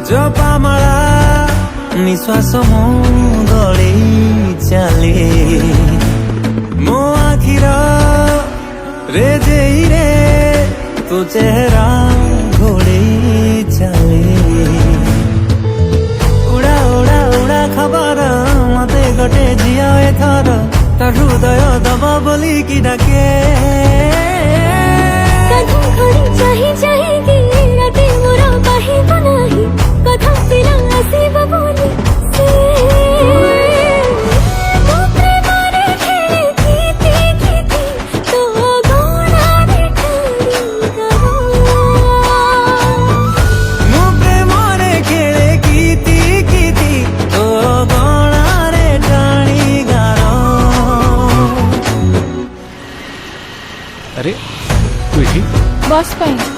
ଜପାମାଳା ନିଶ୍ୱାସ ମୁଁ ଗଳେଇ ଚାଲେ ମୋ ଆଖିର ରେଜେଇରେ ତୋ ଚେହେରା ଘୋଡ଼େଇ ଚାଲେ ଉଡ଼ା ଉଡ଼ା ଉଡ଼ା ଖବର ମତେ ଗୋଟେ ଝିଅ ଏଥର ତା ହୃଦୟ ଦବ ବୋଲିକି ଡାକେ ଚାହିଁ ଚାହିଁକି ରାତି ମୋର କହିବ ନାହିଁ କଥା ପିଲା ଆସିବ ବୋଲି ସେ ମୋ ପ୍ରେମରେ ଖେଳେ କିତି କିତି ତୋ ଗଣାରେ ଠାଣିକାର ମୋ ପ୍ରେମରେ ଖେଳେ କିତି କିତି ତୋ ଗଣାରେ ଟାଣିଗାର। अरे तू इठी बस पाई